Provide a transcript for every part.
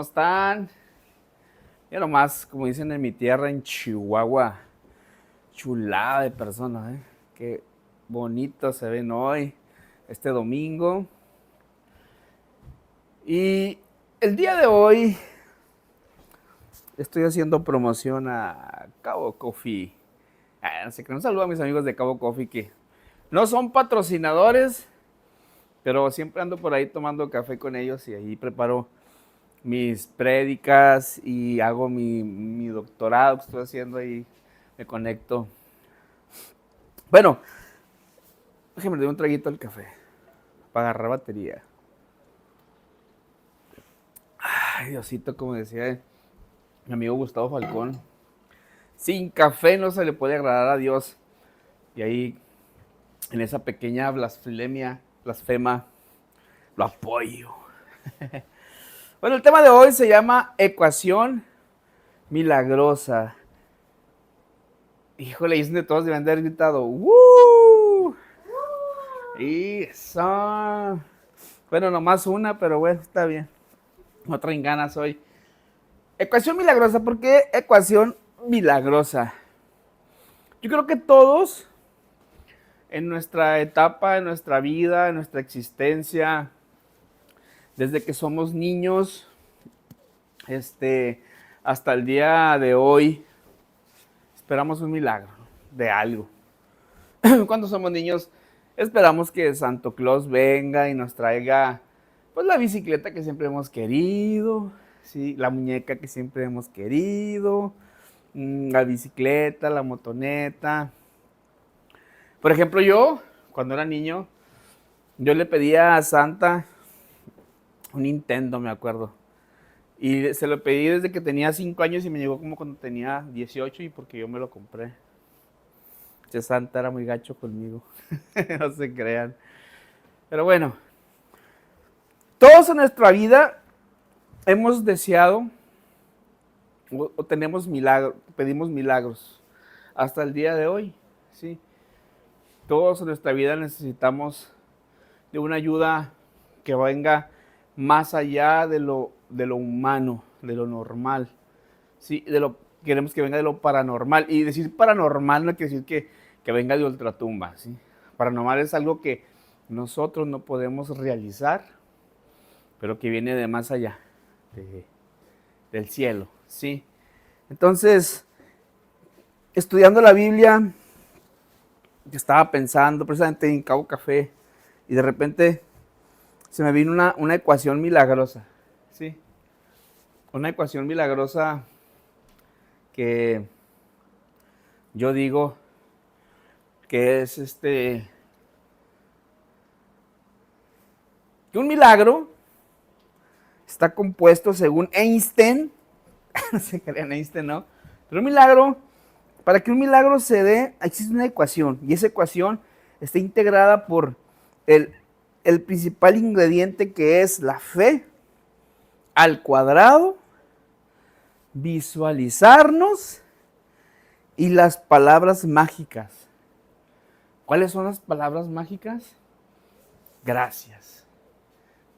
están? Ya nomás, como dicen en mi tierra, en Chihuahua, chulada de personas, ¿eh? Qué bonitos se ven hoy, este domingo. Y el día de hoy estoy haciendo promoción a Cabo Coffee. No sé, que un saludo a mis amigos de Cabo Coffee que no son patrocinadores, pero siempre ando por ahí tomando café con ellos y ahí preparo mis prédicas y hago mi doctorado que estoy haciendo ahí, me conecto. Bueno, déjame dar un traguito al café para agarrar batería. Ay, Diosito, como decía mi amigo Gustavo Falcón, sin café no se le puede agradar a Dios. Y ahí, en esa pequeña blasfema, lo apoyo. Bueno, el tema de hoy se llama ecuación milagrosa. Híjole, y todos deben haber gritado, ¡Woo! Y eso. Bueno, nomás una, pero bueno, está bien. No traen ganas hoy. Ecuación milagrosa, ¿por qué ecuación milagrosa? Yo creo que todos, en nuestra etapa, en nuestra vida, en nuestra existencia, desde que somos niños, hasta el día de hoy, esperamos un milagro de algo. Cuando somos niños, esperamos que Santo Claus venga y nos traiga pues la bicicleta que siempre hemos querido, ¿sí? La muñeca que siempre hemos querido, la bicicleta, la motoneta. Por ejemplo, yo, cuando era niño, yo le pedía a Santa un Nintendo, me acuerdo. Y se lo pedí desde que tenía 5 años y me llegó como cuando tenía 18 y porque yo me lo compré. Este Santa era muy gacho conmigo. No se crean. Pero bueno, todos en nuestra vida hemos deseado o tenemos milagros, pedimos milagros hasta el día de hoy, ¿sí? Todos en nuestra vida necesitamos de una ayuda que venga más allá de lo humano, de lo normal, ¿sí? Queremos que venga de lo paranormal. Y decir paranormal no quiere decir que venga de ultratumba, ¿sí? Paranormal es algo que nosotros no podemos realizar, pero que viene de más allá, del cielo, ¿sí? Entonces, estudiando la Biblia, estaba pensando precisamente en Cabo Café y de repente se me vino una ecuación milagrosa, ¿sí? Una ecuación milagrosa que yo digo que es que un milagro está compuesto según Einstein, no se crean Einstein, ¿no? Pero un milagro, para que un milagro se dé, existe una ecuación y esa ecuación está integrada por el, el principal ingrediente que es la fe al cuadrado, visualizarnos y las palabras mágicas. ¿Cuáles son las palabras mágicas? Gracias.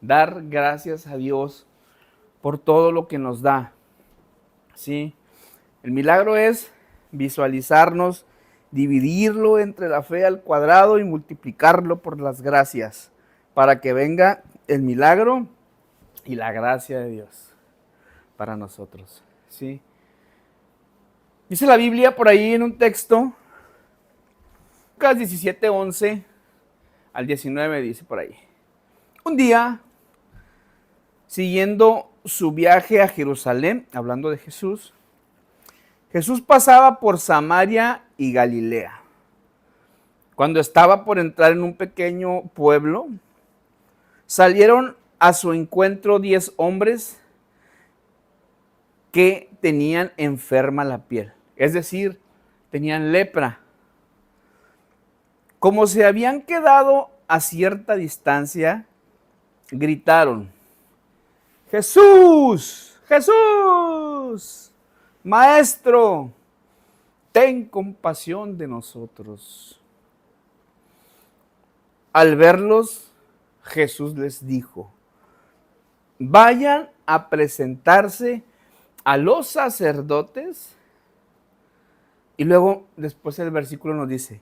Dar gracias a Dios por todo lo que nos da. ¿Sí? El milagro es visualizarnos, dividirlo entre la fe al cuadrado y multiplicarlo por las gracias para que venga el milagro y la gracia de Dios para nosotros. ¿Sí? Dice la Biblia por ahí en un texto, Lucas 17, 11 al 19 dice por ahí. Un día, siguiendo su viaje a Jerusalén, hablando de Jesús, Jesús pasaba por Samaria y Galilea. Cuando estaba por entrar en un pequeño pueblo, salieron a su encuentro 10 hombres que tenían enferma la piel, es decir, tenían lepra. Como se habían quedado a cierta distancia, gritaron: Jesús, Jesús, Maestro, ten compasión de nosotros. Al verlos, Jesús les dijo: vayan a presentarse a los sacerdotes. Y luego, después el versículo nos dice,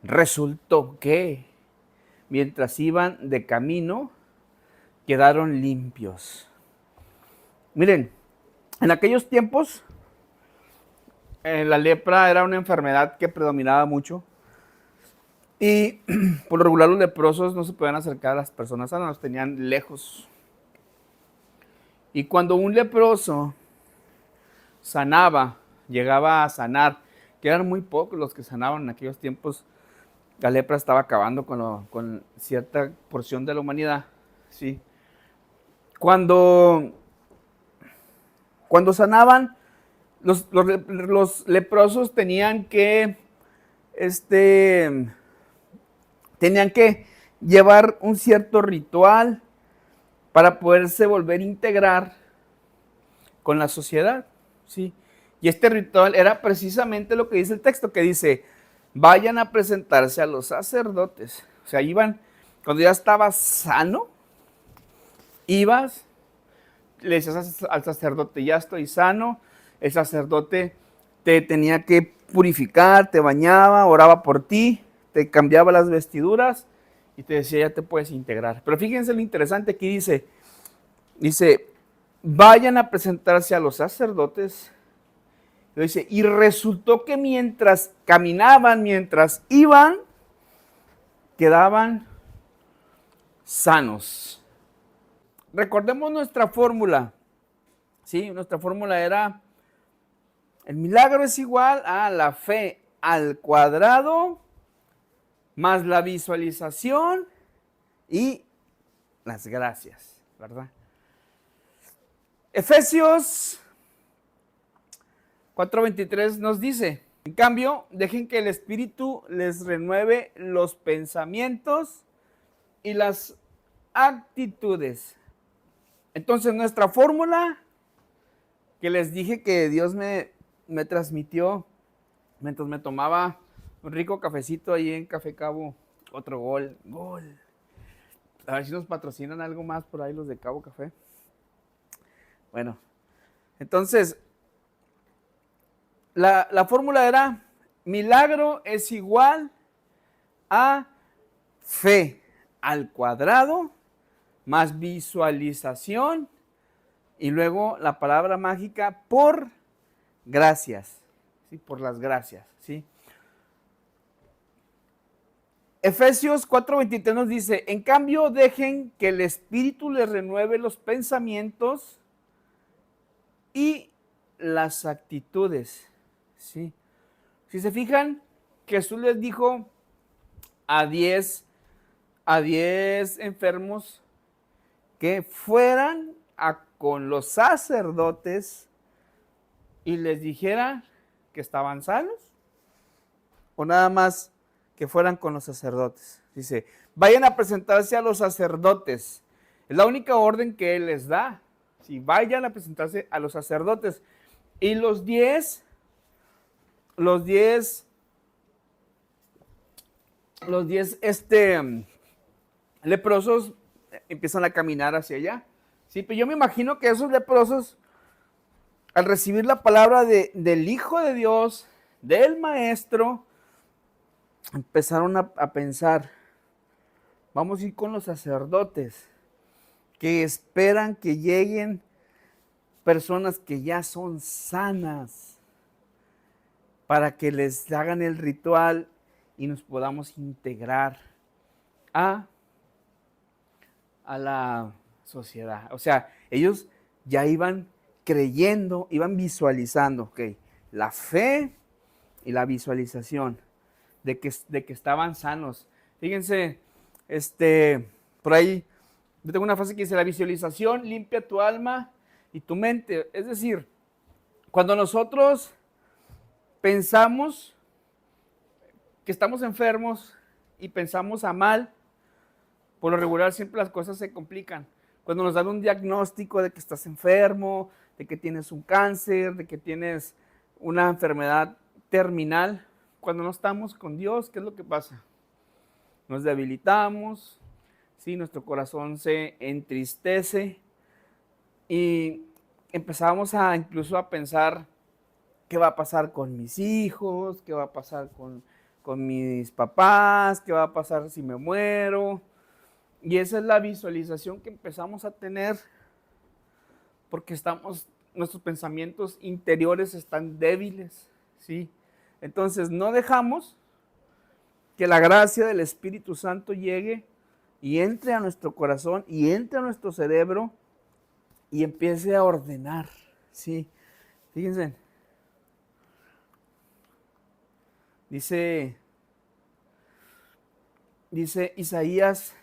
resultó que mientras iban de camino, quedaron limpios. Miren, en aquellos tiempos, la lepra era una enfermedad que predominaba mucho. Y por lo regular los leprosos no se podían acercar a las personas sanas, los tenían lejos. Y cuando un leproso sanaba, llegaba a sanar, que eran muy pocos los que sanaban en aquellos tiempos, la lepra estaba acabando con cierta porción de la humanidad. ¿Sí? Cuando sanaban, los leprosos tenían que llevar un cierto ritual para poderse volver a integrar con la sociedad, ¿sí? Y este ritual era precisamente lo que dice el texto, que dice, vayan a presentarse a los sacerdotes. O sea, iban, cuando ya estabas sano, ibas, le decías al sacerdote, ya estoy sano, el sacerdote te tenía que purificar, te bañaba, oraba por ti, te cambiaba las vestiduras y te decía, ya te puedes integrar. Pero fíjense lo interesante, aquí dice, vayan a presentarse a los sacerdotes. Dice, y resultó que mientras caminaban, mientras iban, quedaban sanos. Recordemos nuestra fórmula. ¿Sí? Nuestra fórmula era, el milagro es igual a la fe al cuadrado más la visualización y las gracias, ¿verdad? Efesios 4:23 nos dice, en cambio, dejen que el Espíritu les renueve los pensamientos y las actitudes. Entonces, nuestra fórmula que les dije que Dios me transmitió mientras me tomaba un rico cafecito ahí en Café Cabo, otro gol. A ver si nos patrocinan algo más por ahí los de Cabo Café. Bueno, entonces, la fórmula era, milagro es igual a fe al cuadrado más visualización y luego la palabra mágica por gracias, ¿sí? Por las gracias, ¿sí? Efesios 4:23 nos dice, en cambio dejen que el Espíritu les renueve los pensamientos y las actitudes, ¿sí? Si se fijan, Jesús les dijo a 10 enfermos que fueran con los sacerdotes y les dijera que estaban sanos, o nada más que fueran con los sacerdotes. Dice, vayan a presentarse a los sacerdotes. Es la única orden que Él les da. Si vayan a presentarse a los sacerdotes. Y los 10 leprosos empiezan a caminar hacia allá. Sí, pero yo me imagino que esos leprosos, al recibir la palabra del Hijo de Dios, del Maestro, empezaron a pensar, vamos a ir con los sacerdotes, que esperan que lleguen personas que ya son sanas, para que les hagan el ritual y nos podamos integrar a la sociedad. O sea, ellos ya iban creyendo, iban visualizando, ok, la fe y la visualización de que estaban sanos. Fíjense, por ahí, yo tengo una frase que dice, la visualización limpia tu alma y tu mente. Es decir, cuando nosotros pensamos que estamos enfermos y pensamos a mal, por lo regular siempre las cosas se complican. Cuando nos dan un diagnóstico de que estás enfermo, de que tienes un cáncer, de que tienes una enfermedad terminal, cuando no estamos con Dios, ¿qué es lo que pasa? Nos debilitamos, ¿sí? Nuestro corazón se entristece Y empezábamos incluso a pensar qué va a pasar con mis hijos, qué va a pasar con mis papás, qué va a pasar si me muero. Y esa es la visualización que empezamos a tener porque nuestros pensamientos interiores están débiles, ¿sí? Entonces no dejamos que la gracia del Espíritu Santo llegue y entre a nuestro corazón y entre a nuestro cerebro y empiece a ordenar, ¿sí? Fíjense, dice Isaías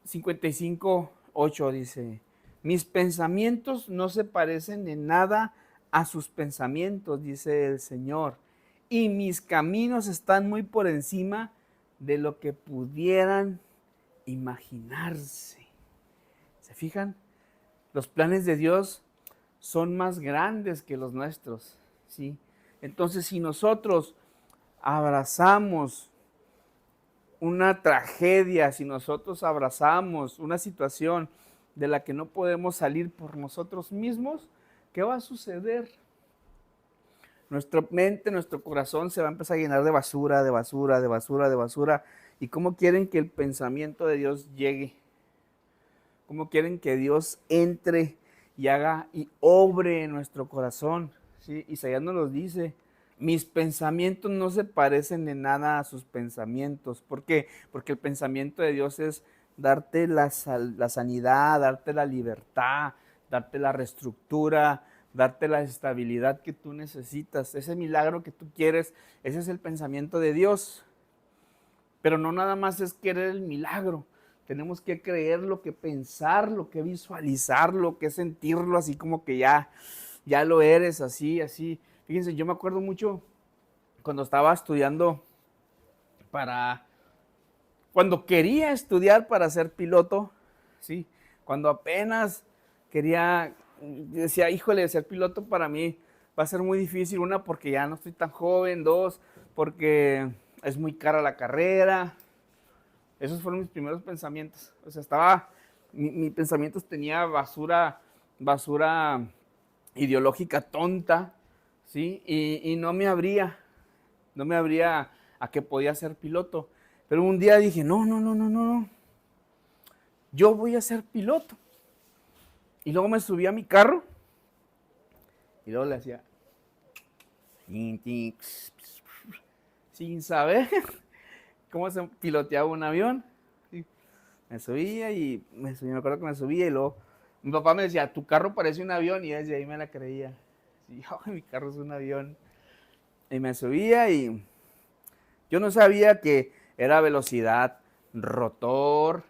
55:8, dice, mis pensamientos no se parecen en nada a sus pensamientos, dice el Señor, y mis caminos están muy por encima de lo que pudieran imaginarse. ¿Se fijan? Los planes de Dios son más grandes que los nuestros, ¿sí? Entonces, si nosotros abrazamos una tragedia, si nosotros abrazamos una situación de la que no podemos salir por nosotros mismos, ¿qué va a suceder? Nuestra mente, nuestro corazón se va a empezar a llenar de basura, de basura, de basura, de basura. ¿Y cómo quieren que el pensamiento de Dios llegue? ¿Cómo quieren que Dios entre y haga y obre en nuestro corazón? ¿Sí? Isaías nos lo dice. Mis pensamientos no se parecen en nada a sus pensamientos. ¿Por qué? Porque el pensamiento de Dios es darte la sanidad, darte la libertad, darte la reestructura, darte la estabilidad que tú necesitas. Ese milagro que tú quieres, ese es el pensamiento de Dios. Pero no nada más es querer el milagro. Tenemos que creerlo, que pensarlo, que visualizarlo, que sentirlo así como que ya lo eres, así, así. Fíjense, yo me acuerdo mucho cuando estaba estudiando cuando quería estudiar para ser piloto, ¿sí? Cuando apenas decía, híjole, ser piloto para mí va a ser muy difícil. Una, porque ya no estoy tan joven. Dos, porque es muy cara la carrera. Esos fueron mis primeros pensamientos. O sea, mis pensamientos tenía basura ideológica tonta, ¿sí? Y no me abría a que podía ser piloto. Pero un día dije, no, yo voy a ser piloto. Y luego me subí a mi carro y luego le hacía sin saber cómo se piloteaba un avión. Me subía me acuerdo que me subía y luego mi papá me decía, tu carro parece un avión, y desde ahí me la creía. Sí, mi carro es un avión. Y me subía y yo no sabía que era velocidad rotor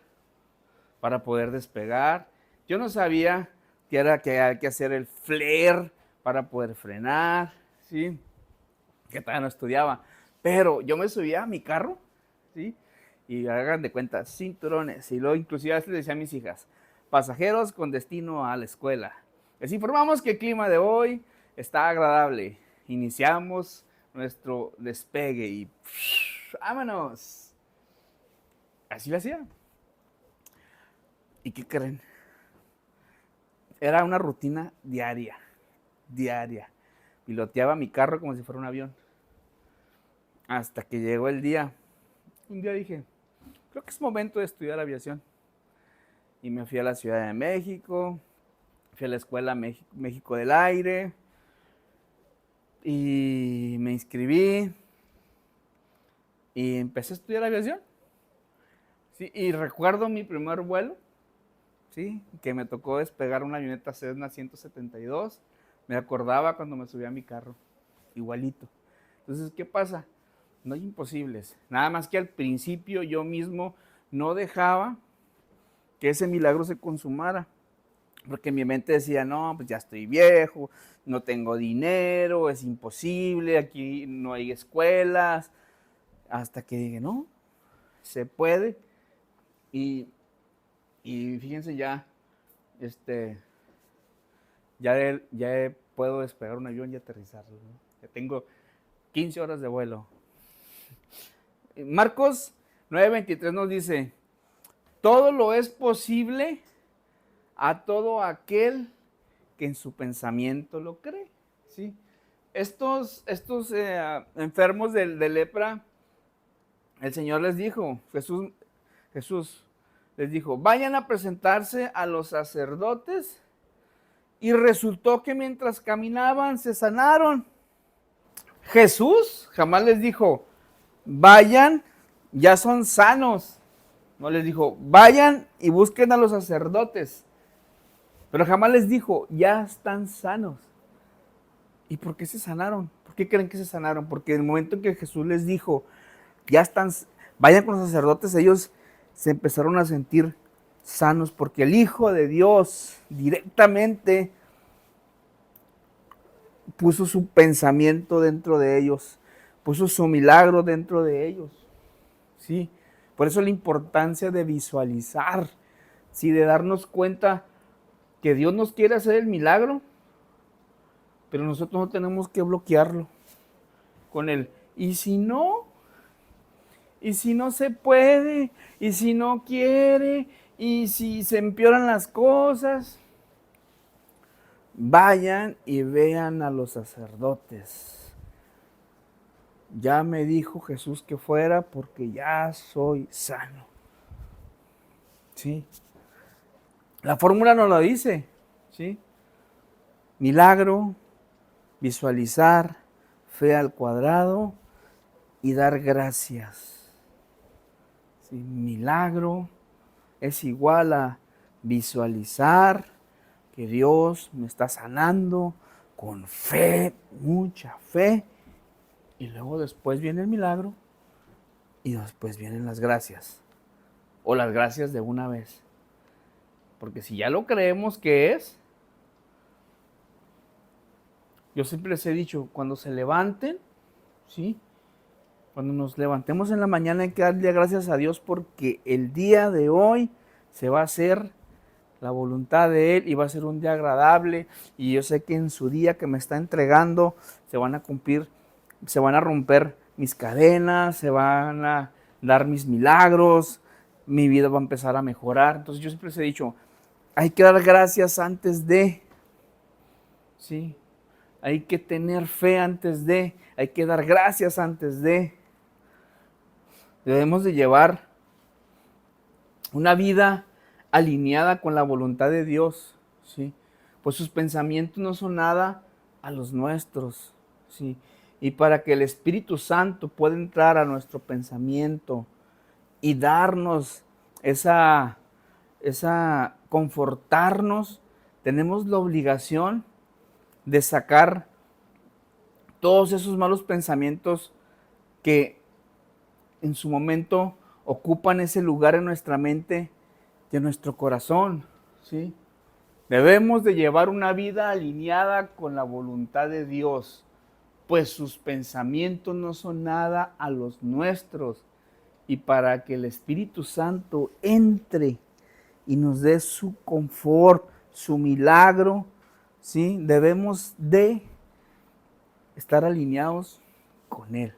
para poder despegar. Yo no sabía que había que hacer el flare para poder frenar, ¿sí? Que todavía no estudiaba. Pero yo me subía a mi carro, ¿sí? Y hagan de cuenta, cinturones. Y luego inclusive les decía a mis hijas, pasajeros con destino a la escuela. Les informamos que el clima de hoy está agradable. Iniciamos nuestro despegue y ¡vámonos! Así lo hacía. ¿Y qué creen? Era una rutina diaria. Piloteaba mi carro como si fuera un avión. Hasta que llegó el día. Un día dije, creo que es momento de estudiar aviación. Y me fui a la Ciudad de México, fui a la Escuela México del Aire y me inscribí y empecé a estudiar aviación. Sí, y recuerdo mi primer vuelo, ¿sí? Que me tocó despegar una avioneta Cessna 172. Me acordaba cuando me subí a mi carro, igualito. Entonces, ¿qué pasa? No hay imposibles. Nada más que al principio yo mismo no dejaba que ese milagro se consumara. Porque mi mente decía, no, pues ya estoy viejo, no tengo dinero, es imposible, aquí no hay escuelas. Hasta que dije, no, se puede. Y, y fíjense puedo despegar un avión y aterrizarlo, ¿no? Ya tengo 15 horas de vuelo. Marcos 9:23 nos dice, todo lo es posible a todo aquel que en su pensamiento lo cree. ¿Sí? Estos enfermos de lepra, el Señor les dijo, Jesús les dijo, vayan a presentarse a los sacerdotes, y resultó que mientras caminaban se sanaron. Jesús jamás les dijo, vayan, ya son sanos. No les dijo, vayan y busquen a los sacerdotes. Pero jamás les dijo, ya están sanos. ¿Y por qué se sanaron? ¿Por qué creen que se sanaron? Porque en el momento en que Jesús les dijo, ya están, vayan con los sacerdotes, ellos se empezaron a sentir sanos, porque el Hijo de Dios directamente puso su pensamiento dentro de ellos, puso su milagro dentro de ellos. ¿Sí? Por eso la importancia de visualizar, ¿sí? De darnos cuenta que Dios nos quiere hacer el milagro, pero nosotros no tenemos que bloquearlo con él. ¿Y si no? ¿Y si no se puede? ¿Y si no quiere? ¿Y si se empeoran las cosas? Vayan y vean a los sacerdotes. Ya me dijo Jesús que fuera porque ya soy sano. ¿Sí? La fórmula nos lo dice. ¿Sí? Milagro, visualizar, fe al cuadrado y dar gracias. ¿Sí? Milagro es igual a visualizar que Dios me está sanando con fe, mucha fe. Y luego después viene el milagro y después vienen las gracias. O las gracias de una vez. Porque si ya lo creemos que es, yo siempre les he dicho, cuando se levanten, ¿sí? Cuando nos levantemos en la mañana hay que darle gracias a Dios porque el día de hoy se va a hacer la voluntad de Él y va a ser un día agradable, y yo sé que en su día que me está entregando se van a cumplir, se van a romper mis cadenas, se van a dar mis milagros, mi vida va a empezar a mejorar. Entonces yo siempre les he dicho, hay que dar gracias antes de, ¿sí? Hay que tener fe antes de, hay que dar gracias antes de. Debemos de llevar una vida alineada con la voluntad de Dios, ¿sí? Pues sus pensamientos no son nada a los nuestros, ¿sí? Y para que el Espíritu Santo pueda entrar a nuestro pensamiento y darnos esa confortarnos, tenemos la obligación de sacar todos esos malos pensamientos que en su momento ocupan ese lugar en nuestra mente y en nuestro corazón, ¿sí? Debemos de llevar una vida alineada con la voluntad de Dios, pues sus pensamientos no son nada a los nuestros. Y para que el Espíritu Santo entre y nos dé su confort, su milagro, ¿sí? Debemos de estar alineados con Él.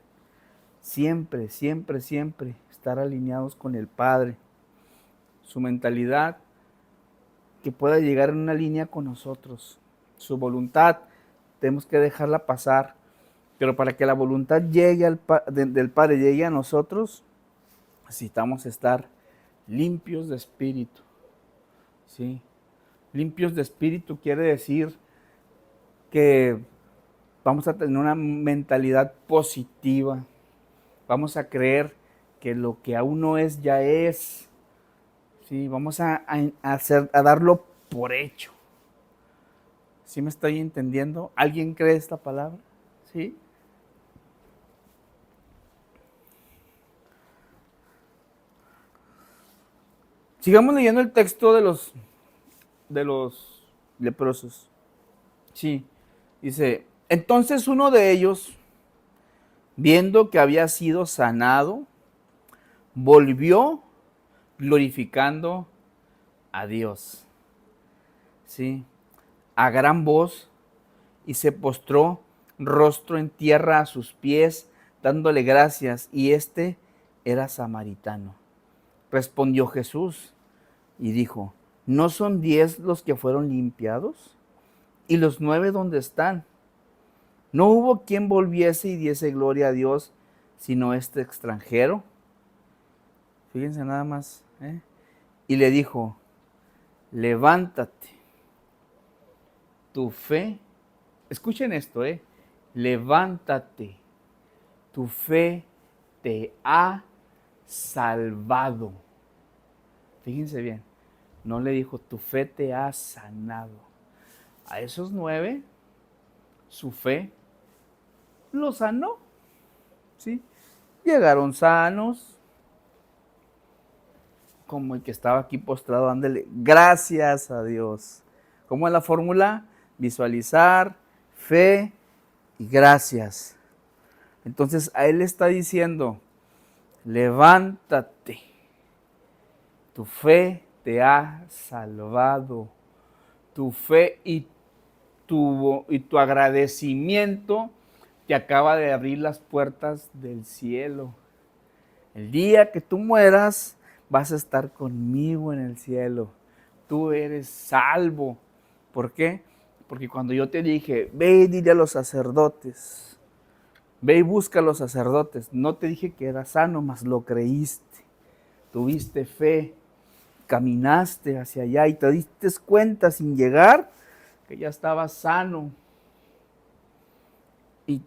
Siempre, siempre, siempre estar alineados con el Padre. Su mentalidad que pueda llegar en una línea con nosotros. Su voluntad tenemos que dejarla pasar. Pero para que la voluntad llegue del Padre llegue a nosotros, necesitamos estar limpios de espíritu. ¿Sí? Limpios de espíritu quiere decir que vamos a tener una mentalidad positiva. Vamos a creer que lo que aún no es, ya es. ¿Sí? Vamos a darlo por hecho. ¿Sí me estoy entendiendo? ¿Alguien cree esta palabra? ¿Sí? Sigamos leyendo el texto de los leprosos. Sí, dice, entonces uno de ellos, viendo que había sido sanado, volvió glorificando a Dios, ¿sí? A gran voz, y se postró rostro en tierra a sus pies, dándole gracias, y este era samaritano. Respondió Jesús y dijo, ¿No son 10 los que fueron limpiados? ¿Y los 9 dónde están? No hubo quien volviese y diese gloria a Dios, sino este extranjero. Fíjense nada más. Y le dijo, levántate, tu fe, escuchen esto, levántate, tu fe te ha salvado. Fíjense bien, no le dijo, tu fe te ha sanado. A esos 9, su fe los sanó, ¿sí? Llegaron sanos, como el que estaba aquí postrado, ándele, gracias a Dios. ¿Cómo es la fórmula? Visualizar, fe y gracias. Entonces a él le está diciendo, levántate, tu fe te ha salvado, tu fe y tu agradecimiento te acaba de abrir las puertas del cielo. El día que tú mueras, vas a estar conmigo en el cielo. Tú eres salvo. ¿Por qué? Porque cuando yo te dije, ve y dile a los sacerdotes, ve y busca a los sacerdotes, no te dije que eras sano, mas lo creíste. Tuviste fe, caminaste hacia allá y te diste cuenta sin llegar que ya estabas sano. Y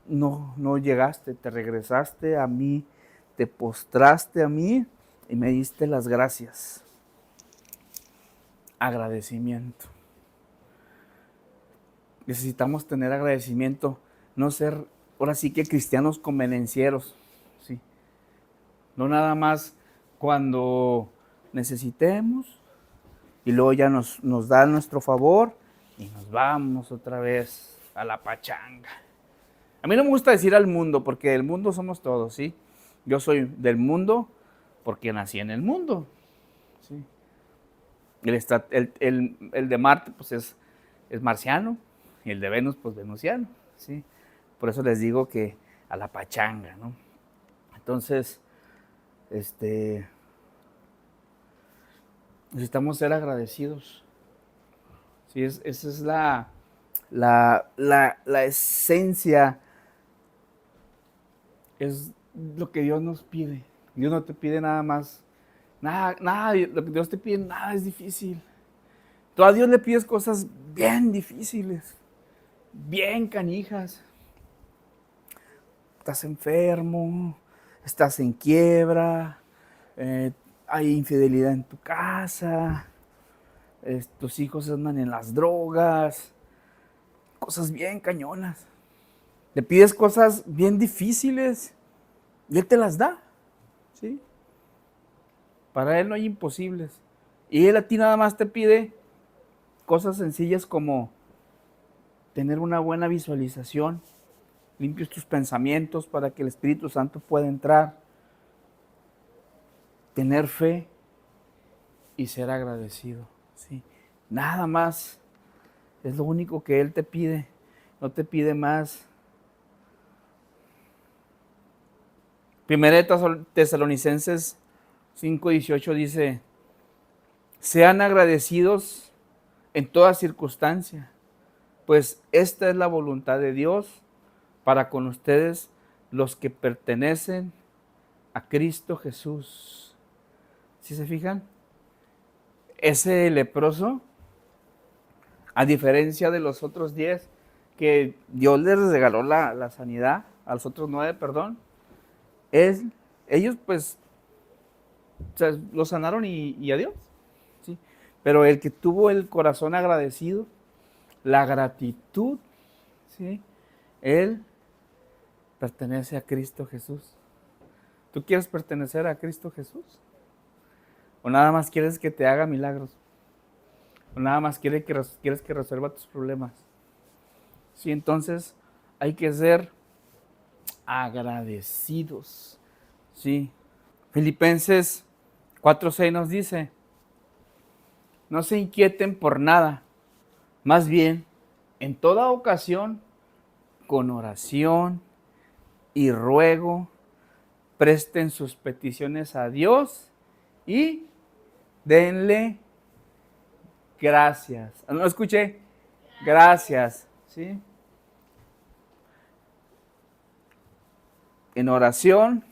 no llegaste, te regresaste a mí, te postraste a mí y me diste las gracias. Agradecimiento. Necesitamos tener agradecimiento, no ser, ahora sí que cristianos convenencieros, ¿sí? No nada más cuando necesitemos y luego ya nos da nuestro favor y nos vamos otra vez a la pachanga. A mí no me gusta decir al mundo, porque del mundo somos todos, ¿sí? Yo soy del mundo porque nací en el mundo, ¿sí? El de Marte, pues es marciano, y el de Venus, pues venusiano, ¿sí? Por eso les digo que a la pachanga, ¿no? Entonces, necesitamos ser agradecidos, ¿sí? Esa es la esencia, es lo que Dios nos pide. Dios no te pide nada más, nada, lo que Dios te pide, nada es difícil. Tú a Dios le pides cosas bien difíciles, bien canijas. Estás enfermo, estás en quiebra, hay infidelidad en tu casa, tus hijos andan en las drogas, cosas bien cañonas. Le pides cosas bien difíciles y Él te las da, ¿sí? Para Él no hay imposibles. Y Él a ti nada más te pide cosas sencillas como tener una buena visualización, limpios tus pensamientos para que el Espíritu Santo pueda entrar, tener fe y ser agradecido, ¿sí? Nada más, es lo único que Él te pide, no te pide más. Primera de Tesalonicenses 5:18 dice, sean agradecidos en toda circunstancia, pues esta es la voluntad de Dios para con ustedes los que pertenecen a Cristo Jesús. ¿Sí se fijan? Ese leproso, a diferencia de los otros 10, que Dios les regaló la sanidad, a los otros 9, perdón, ellos pues o sea, lo sanaron y adiós, ¿sí? Pero el que tuvo el corazón agradecido, la gratitud, ¿sí? Él pertenece a Cristo Jesús. ¿Tú quieres pertenecer a Cristo Jesús? ¿O nada más quieres que te haga milagros? ¿O nada más quieres que resuelva tus problemas? Sí, entonces hay que ser agradecidos, ¿sí? Filipenses 4:6 nos dice, no se inquieten por nada, más bien, en toda ocasión, con oración y ruego, presten sus peticiones a Dios y denle gracias. No escuché, gracias. ¿Sí? En oración,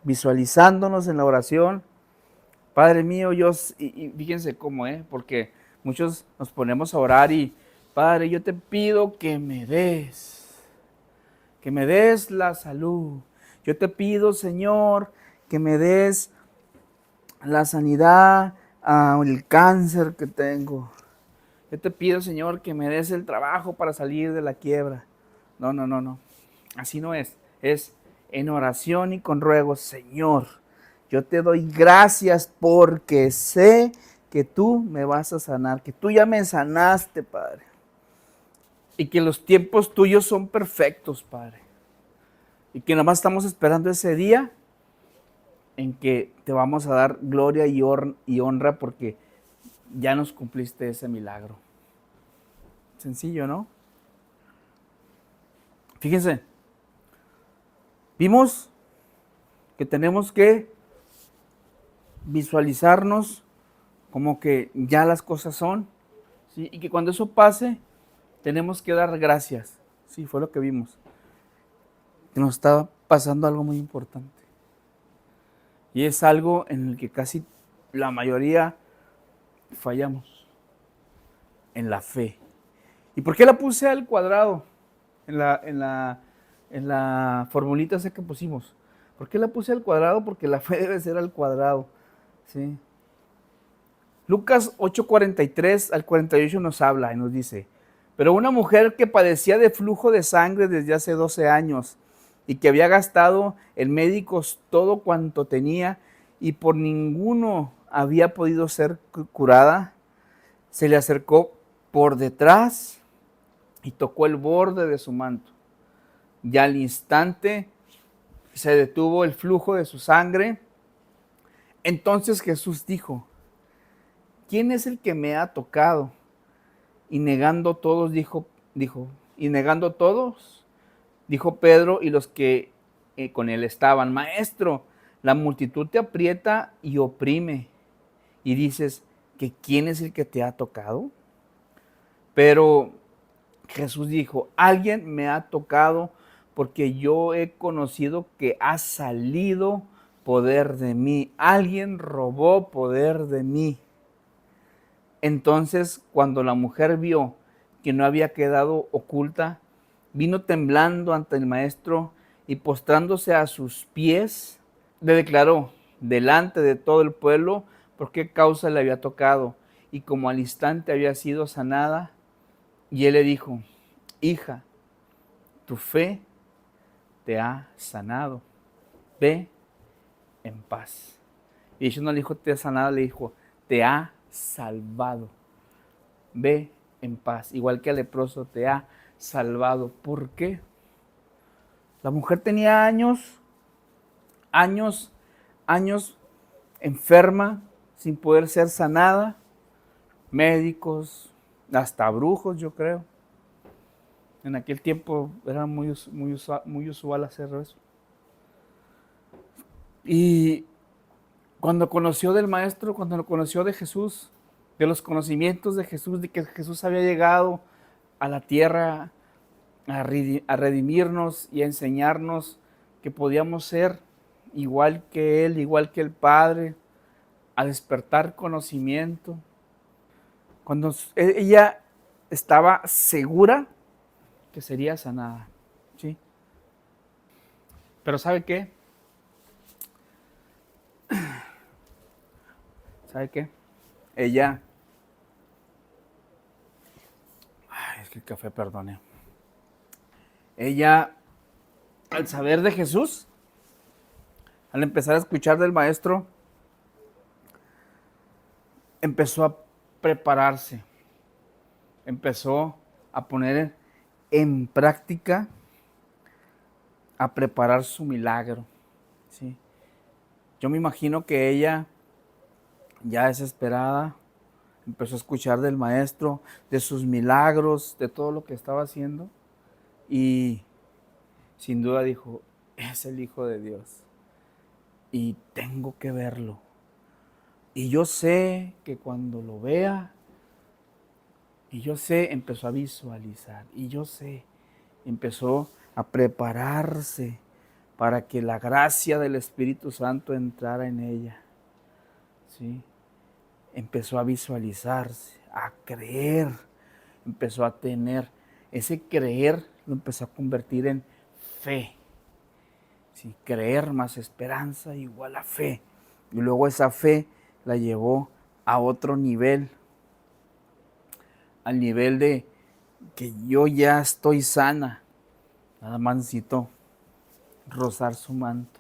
visualizándonos en la oración. Padre mío, y fíjense cómo, porque muchos nos ponemos a orar y, Padre, yo te pido que me des la salud. Yo te pido, Señor, que me des la sanidad el cáncer que tengo. Yo te pido, Señor, que me des el trabajo para salir de la quiebra. No, no, no, no. Así no es. Es en oración y con ruego, Señor, yo te doy gracias porque sé que tú me vas a sanar, que tú ya me sanaste, Padre. Y que los tiempos tuyos son perfectos, Padre. Y que nada más estamos esperando ese día en que te vamos a dar gloria y honra porque ya nos cumpliste ese milagro. Sencillo, ¿no? Fíjense, vimos que tenemos que visualizarnos como que ya las cosas son, ¿sí? Y que cuando eso pase, tenemos que dar gracias. Sí, fue lo que vimos. Que nos está pasando algo muy importante. Y es algo en el que casi la mayoría fallamos, en la fe. ¿Y por qué la puse al cuadrado en la formulita esa que pusimos? ¿Por qué la puse al cuadrado? Porque la fe debe ser al cuadrado, ¿sí? Lucas 8:43 al 48 nos habla y nos dice, pero una mujer que padecía de flujo de sangre desde hace 12 años y que había gastado en médicos todo cuanto tenía y por ninguno había podido ser curada, se le acercó por detrás y tocó el borde de su manto. Y al instante se detuvo el flujo de su sangre. Entonces Jesús dijo, ¿quién es el que me ha tocado? Y negando todos, y negando todos, dijo Pedro y los que con él estaban, Maestro, la multitud te aprieta y oprime. Y dices, ¿que quién es el que te ha tocado? Pero Jesús dijo, alguien me ha tocado porque yo he conocido que ha salido poder de mí. Alguien robó poder de mí. Entonces, cuando la mujer vio que no había quedado oculta, vino temblando ante el maestro y postrándose a sus pies, le declaró delante de todo el pueblo por qué causa le había tocado y como al instante había sido sanada. Y él le dijo, hija, tu fe te ha sanado, ve en paz. Y eso no le dijo te ha sanado, le dijo te ha salvado. Ve en paz, igual que el leproso te ha salvado. ¿Por qué? La mujer tenía años enferma, sin poder ser sanada. Médicos, hasta brujos, yo creo. En aquel tiempo era muy usual hacer eso. Y cuando conoció del Maestro, cuando lo conoció de Jesús, de los conocimientos de Jesús, de que Jesús había llegado a la tierra a redimirnos y a enseñarnos que podíamos ser igual que Él, igual que el Padre, a despertar conocimiento. Cuando ella estaba segura que sería sanada, ¿sí? Pero ¿sabe qué? ¿Sabe qué? Ella, es que el café, perdone. Ella, al saber de Jesús, al empezar a escuchar del Maestro, empezó a prepararse, empezó a poner en práctica, a preparar su milagro, ¿sí? Yo me imagino que ella, ya desesperada, empezó a escuchar del Maestro, de sus milagros, de todo lo que estaba haciendo, y sin duda dijo, es el Hijo de Dios, y tengo que verlo, Y yo sé que cuando lo vea, y yo sé, empezó a visualizar, y yo sé, empezó a prepararse para que la gracia del Espíritu Santo entrara en ella. ¿Sí? Empezó a visualizarse, a creer, empezó a tener. Ese creer lo empezó a convertir en fe. ¿Sí? Creer más esperanza igual a fe. Y luego esa fe la llevó a otro nivel, al nivel de que yo ya estoy sana, nada más necesito rozar su manto.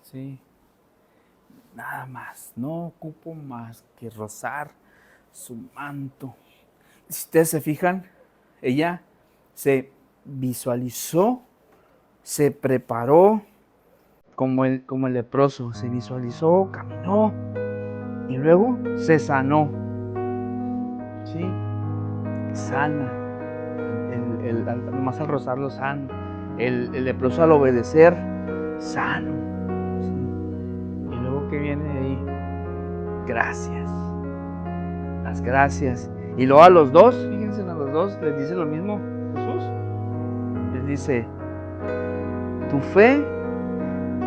¿Sí? Nada más, no ocupo más que rozar su manto. Si ustedes se fijan, ella se visualizó, se preparó como el leproso, se visualizó, caminó y luego se sanó. ¿Sí? Sana. Más al rozarlo, sano. El leproso al obedecer, sano. ¿Sí? Y luego, ¿qué viene de ahí? Gracias. Las gracias. Y luego a los dos, fíjense, a los dos les dice lo mismo Jesús. Les dice, tu fe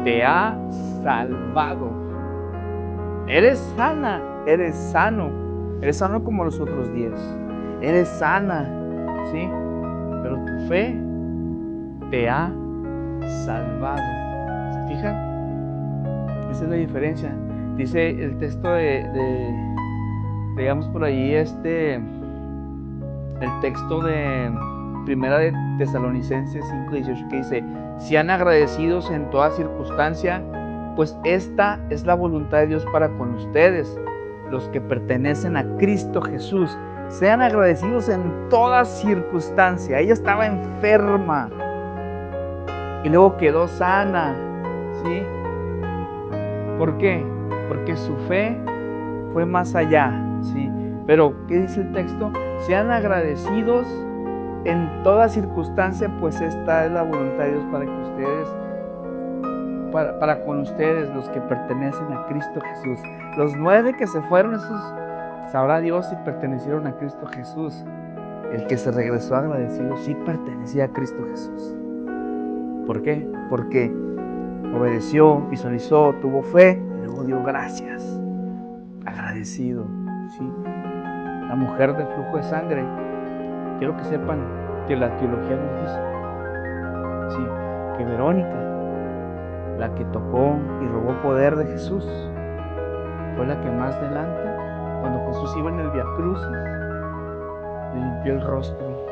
te ha salvado. Eres sana, eres sano. Eres sano como los otros 10. Eres sana, ¿sí? Pero tu fe te ha salvado. ¿Se fijan? Esa es la diferencia. Dice el texto digamos por ahí, el texto de Primera de Tesalonicenses 5:18, que dice, sean agradecidos en toda circunstancia, pues esta es la voluntad de Dios para con ustedes, los que pertenecen a Cristo Jesús. Sean agradecidos en toda circunstancia. Ella estaba enferma y luego quedó sana, ¿sí? ¿Por qué? Porque su fe fue más allá, ¿sí? Pero, ¿qué dice el texto? Sean agradecidos en toda circunstancia, pues esta es la voluntad de Dios para que ustedes, para con ustedes, los que pertenecen a Cristo Jesús. Los 9 que se fueron, esos sabrá Dios si pertenecieron a Cristo Jesús. El que se regresó agradecido sí pertenecía a Cristo Jesús. ¿Por qué? Porque obedeció, visualizó, tuvo fe y luego dio gracias. Agradecido, ¿sí? La mujer del flujo de sangre, quiero que sepan que la teología nos dice, sí, que Verónica, la que tocó y robó poder de Jesús, fue la que más adelante, cuando Jesús iba en el Vía Crucis, le limpió el rostro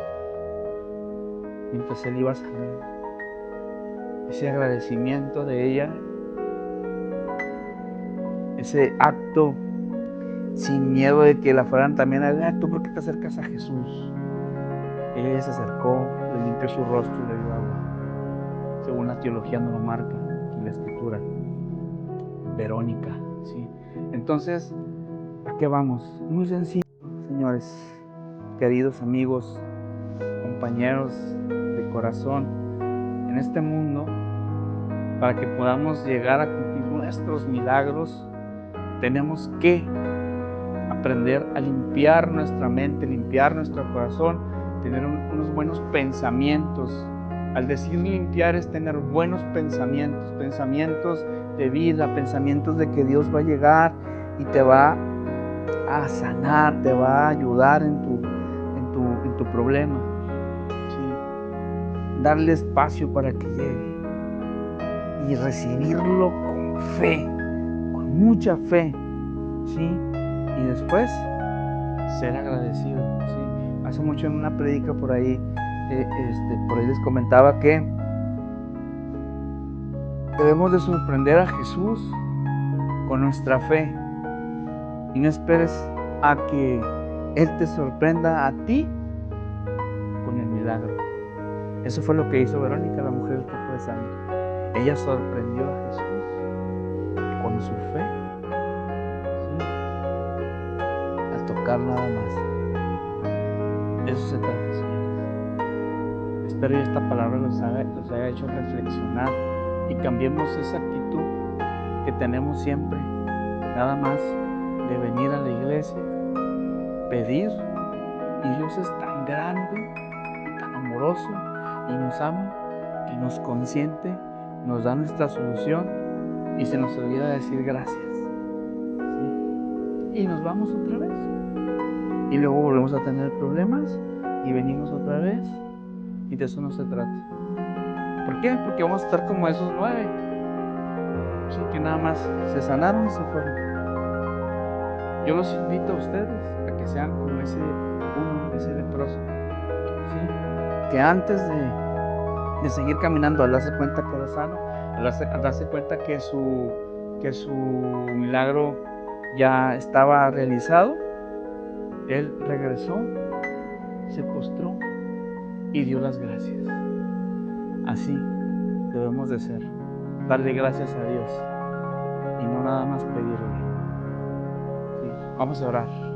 mientras él iba a salir. Ese agradecimiento de ella, ese acto sin miedo de que la fueran también a ¿tú por qué te acercas a Jesús? Ella se acercó, le limpió su rostro y le dio agua. Según la teología no lo marca en la escritura. Verónica, ¿sí? Entonces, ¿a qué vamos? Muy sencillo, señores, queridos amigos, compañeros de corazón, en este mundo, para que podamos llegar a cumplir nuestros milagros, tenemos que aprender a limpiar nuestra mente, limpiar nuestro corazón, tener unos buenos pensamientos. Al decir limpiar es tener buenos pensamientos, pensamientos de vida, pensamientos de que Dios va a llegar y te va a sanar, te va a ayudar en tu problema. ¿Sí? Darle espacio para que llegue y recibirlo con fe, con mucha fe, ¿sí? Y después ser agradecido, ¿sí? Hace mucho en una prédica por ahí les comentaba que debemos de sorprender a Jesús con nuestra fe y no esperes a que Él te sorprenda a ti con el milagro. Eso fue lo que hizo Verónica, la mujer del flujo de sangre. Ella sorprendió a Jesús con su fe, ¿sí? Al tocar nada más. De eso se trata, señores. Espero que esta palabra los haya hecho reflexionar y cambiemos esa actitud que tenemos siempre nada más de venir a la iglesia, pedir, y Dios es tan grande, tan amoroso y nos ama, que nos consiente, nos da nuestra solución y se nos olvida decir gracias. ¿Sí? Y nos vamos otra vez. Y luego volvemos a tener problemas y venimos otra vez, y de eso no se trata. ¿Por qué? Porque vamos a estar como esos 9, ¿sí? Que nada más se sanaron y se fueron. Yo los invito a ustedes a que sean como ese leproso, ¿sí? Que antes de seguir caminando, al darse cuenta que era sano, al darse cuenta que su milagro ya estaba realizado, él regresó, se postró y dio las gracias. Así debemos de ser, darle gracias a Dios y no nada más pedirle. ¿Sí? Vamos a orar.